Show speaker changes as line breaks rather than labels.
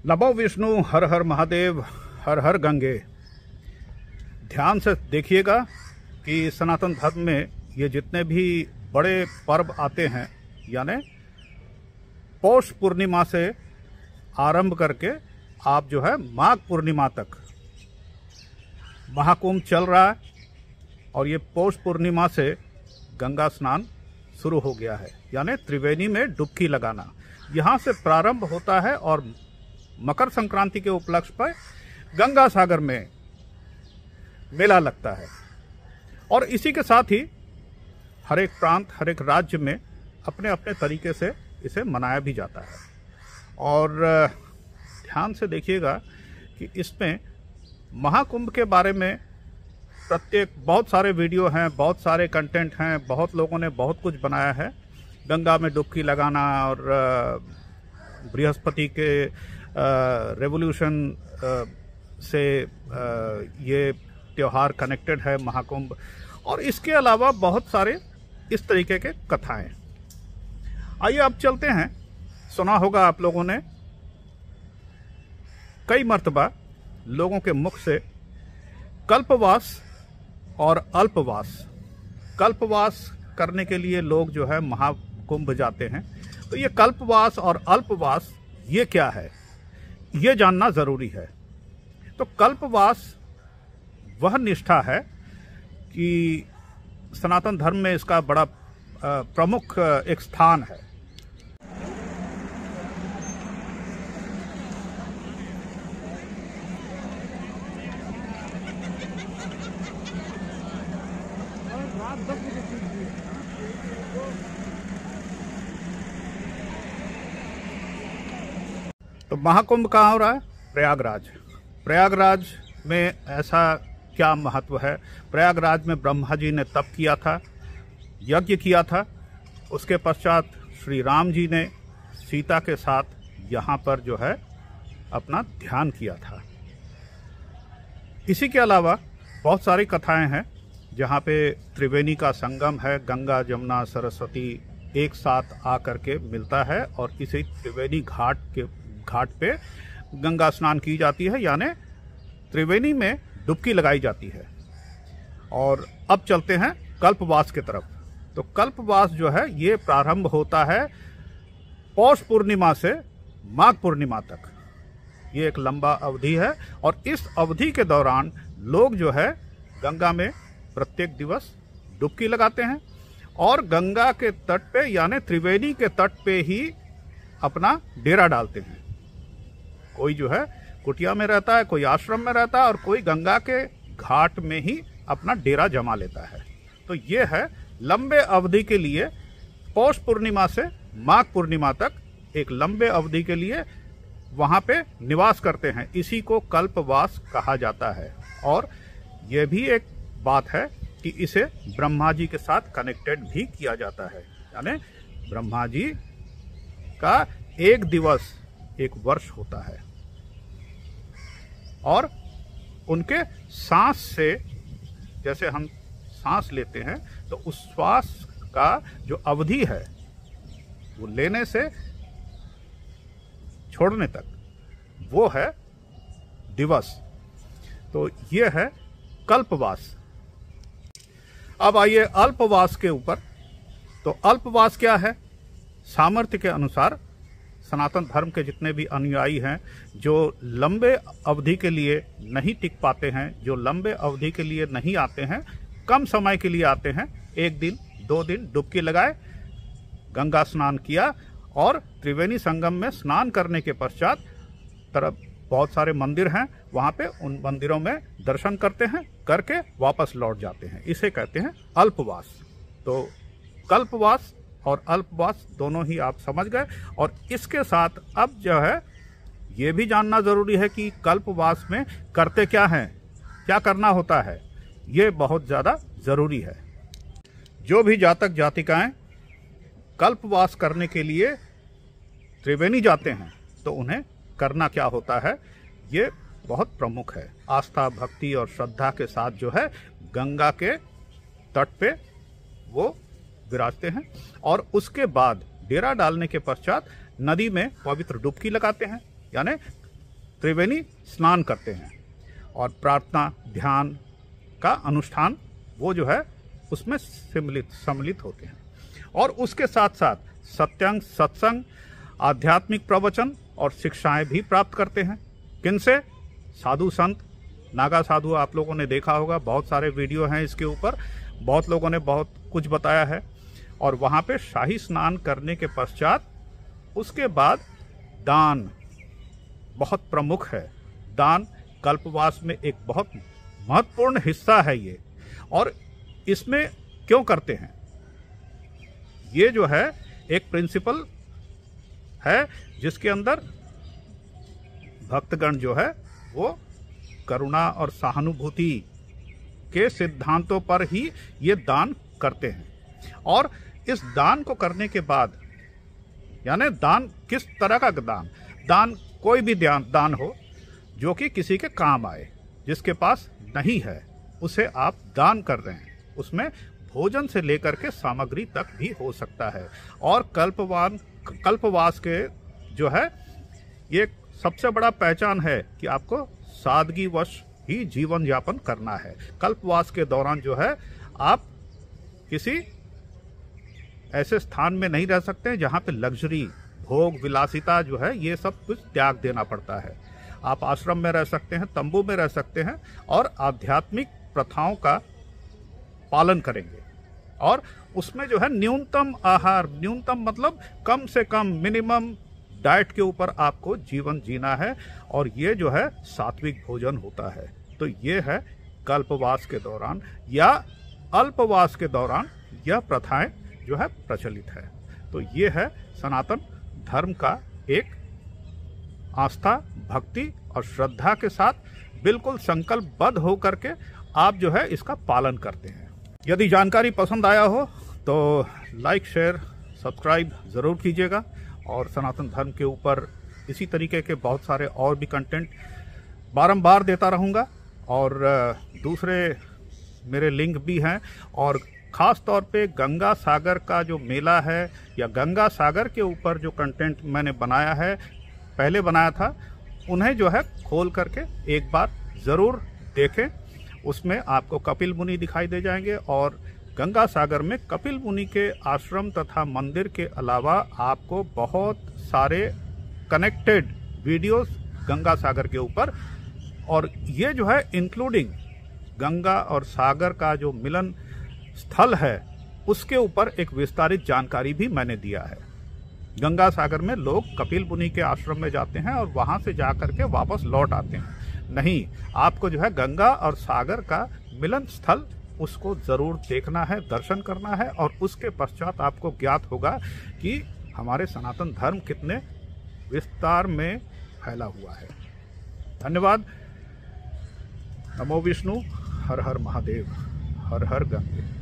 नमो विष्णु, हर हर महादेव, हर हर गंगे। ध्यान से देखिएगा कि सनातन धर्म में ये जितने भी बड़े पर्व आते हैं, यानी पौष पूर्णिमा से आरंभ करके आप जो है माघ पूर्णिमा तक महाकुंभ चल रहा है। और ये पौष पूर्णिमा से गंगा स्नान शुरू हो गया है, यानी त्रिवेणी में डुबकी लगाना यहाँ से प्रारंभ होता है और मकर संक्रांति के उपलक्ष्य पर गंगा सागर में मेला लगता है। और इसी के साथ ही हर एक प्रांत, हर एक राज्य में अपने अपने तरीके से इसे मनाया भी जाता है। और ध्यान से देखिएगा कि इसमें महाकुंभ के बारे में बहुत सारे वीडियो हैं, बहुत सारे कंटेंट हैं, बहुत लोगों ने बहुत कुछ बनाया है। गंगा में डुबकी लगाना और बृहस्पति के रेवोल्यूशन से ये त्यौहार कनेक्टेड है महाकुंभ। और इसके अलावा बहुत सारे इस तरीके के कथाएं। आइए अब चलते हैं। सुना होगा आप लोगों ने कई मर्तबा लोगों के मुख से कल्पवास और अल्पवास, कल्पवास करने के लिए लोग जो है महाकुंभ जाते हैं। तो ये कल्पवास और अल्पवास ये क्या है, ये जानना जरूरी है। तो कल्पवास वह निष्ठा है कि सनातन धर्म में इसका बड़ा प्रमुख एक स्थान है। तो महाकुंभ कहाँ हो रहा है? प्रयागराज। प्रयागराज में ऐसा क्या महत्व है? प्रयागराज में ब्रह्मा जी ने तप किया था, यज्ञ किया था। उसके पश्चात श्री राम जी ने सीता के साथ यहाँ पर जो है अपना ध्यान किया था। इसी के अलावा बहुत सारी कथाएं हैं जहाँ पे त्रिवेणी का संगम है, गंगा जमुना सरस्वती एक साथ आकर के मिलता है और इसी त्रिवेणी घाट पे गंगा स्नान की जाती है, यानी त्रिवेणी में डुबकी लगाई जाती है। और अब चलते हैं कल्पवास की तरफ। तो कल्पवास जो है ये प्रारंभ होता है पौष पूर्णिमा से माघ पूर्णिमा तक। ये एक लंबा अवधि है और इस अवधि के दौरान लोग जो है गंगा में प्रत्येक दिवस डुबकी लगाते हैं और गंगा के तट पे यानी त्रिवेणी के तट पे ही अपना डेरा डालते हैं। कोई जो है कुटिया में रहता है, कोई आश्रम में रहता है और कोई गंगा के घाट में ही अपना डेरा जमा लेता है। तो ये है लंबे अवधि के लिए, पौष पूर्णिमा से माघ पूर्णिमा तक एक लंबे अवधि के लिए वहां पे निवास करते हैं। इसी को कल्पवास कहा जाता है। और यह भी एक बात है कि इसे ब्रह्मा जी के साथ कनेक्टेड भी किया जाता है, यानी ब्रह्मा जी का एक दिवस एक वर्ष होता है। और उनके सांस से, जैसे हम सांस लेते हैं तो उस श्वास का जो अवधि है वो लेने से छोड़ने तक वो है दिवस। तो ये है कल्पवास। अब आइए अल्पवास के ऊपर। तो अल्पवास क्या है? सामर्थ्य के अनुसार सनातन धर्म के जितने भी अनुयायी हैं जो लंबे अवधि के लिए नहीं टिक पाते हैं, जो लंबे अवधि के लिए नहीं आते हैं, कम समय के लिए आते हैं, एक दिन 2 दिन डुबकी लगाए, गंगा स्नान किया और त्रिवेणी संगम में स्नान करने के पश्चात तरफ बहुत सारे मंदिर हैं, वहां पे उन मंदिरों में दर्शन करते हैं, करके वापस लौट जाते हैं। इसे कहते हैं अल्पवास। तो कल्पवास और अल्पवास दोनों ही आप समझ गए। और इसके साथ अब जो है ये भी जानना जरूरी है कि कल्पवास में करते क्या हैं, क्या करना होता है, ये बहुत ज्यादा जरूरी है। जो भी जातक जातिकाएं कल्पवास करने के लिए त्रिवेणी जाते हैं तो उन्हें करना क्या होता है, ये बहुत प्रमुख है। आस्था, भक्ति और श्रद्धा के साथ जो है गंगा के तट पे वो विराजते हैं और उसके बाद डेरा डालने के पश्चात नदी में पवित्र डुबकी लगाते हैं, यानी त्रिवेणी स्नान करते हैं और प्रार्थना ध्यान का अनुष्ठान वो जो है उसमें सम्मिलित होते हैं। और उसके साथ साथ सत्संग सत्संग आध्यात्मिक प्रवचन और शिक्षाएं भी प्राप्त करते हैं। किनसे? साधु संत, नागा साधु आप लोगों ने देखा होगा, बहुत सारे वीडियो हैं इसके ऊपर, बहुत लोगों ने बहुत कुछ बताया है। और वहाँ पे शाही स्नान करने के पश्चात उसके बाद दान बहुत प्रमुख है। दान कल्पवास में एक बहुत महत्वपूर्ण हिस्सा है ये। और इसमें क्यों करते हैं? ये जो है एक प्रिंसिपल है जिसके अंदर भक्तगण जो है वो करुणा और सहानुभूति के सिद्धांतों पर ही ये दान करते हैं। और इस दान को करने के बाद, यानी दान किस तरह का दान? दान कोई भी दान हो जो कि किसी के काम आए। जिसके पास नहीं है उसे आप दान कर रहे हैं। उसमें भोजन से लेकर के सामग्री तक भी हो सकता है। और कल्पवास के जो है ये सबसे बड़ा पहचान है कि आपको सादगीवश ही जीवन यापन करना है। कल्पवास के दौरान जो है आप किसी ऐसे स्थान में नहीं रह सकते जहां पे लग्जरी, भोग विलासिता जो है ये सब कुछ त्याग देना पड़ता है। आप आश्रम में रह सकते हैं, तंबू में रह सकते हैं और आध्यात्मिक प्रथाओं का पालन करेंगे। और उसमें जो है न्यूनतम आहार, न्यूनतम मतलब कम से कम मिनिमम डाइट के ऊपर आपको जीवन जीना है। और ये जो है सात्विक भोजन होता है। तो ये है कल्पवास के दौरान या अल्पवास के दौरान यह प्रथाएं जो है प्रचलित है। तो ये है सनातन धर्म का एक आस्था, भक्ति और श्रद्धा के साथ बिल्कुल संकल्पबद्ध होकर के आप जो है इसका पालन करते हैं। यदि जानकारी पसंद आया हो तो लाइक, शेयर, सब्सक्राइब ज़रूर कीजिएगा। और सनातन धर्म के ऊपर इसी तरीके के बहुत सारे और भी कंटेंट बारंबार देता रहूँगा। और दूसरे मेरे लिंक भी हैं। और ख़ास तौर पे गंगा सागर का जो मेला है या गंगा सागर के ऊपर जो कंटेंट मैंने बनाया है, पहले बनाया था, उन्हें जो है खोल करके एक बार ज़रूर देखें। उसमें आपको कपिल मुनि दिखाई दे जाएंगे। और गंगा सागर में कपिल मुनि के आश्रम तथा मंदिर के अलावा आपको बहुत सारे कनेक्टेड वीडियोस गंगा सागर के ऊपर, और ये जो है इंक्लूडिंग गंगा और सागर का जो मिलन स्थल है उसके ऊपर एक विस्तारित जानकारी भी मैंने दिया है। गंगा सागर में लोग कपिल मुनि के आश्रम में जाते हैं और वहां से जाकर के वापस लौट आते हैं। नहीं, आपको जो है गंगा और सागर का मिलन स्थल उसको जरूर देखना है, दर्शन करना है। और उसके पश्चात आपको ज्ञात होगा कि हमारे सनातन धर्म कितने विस्तार में फैला हुआ है। धन्यवाद। नमो विष्णु, हर हर महादेव, हर हर गंगे।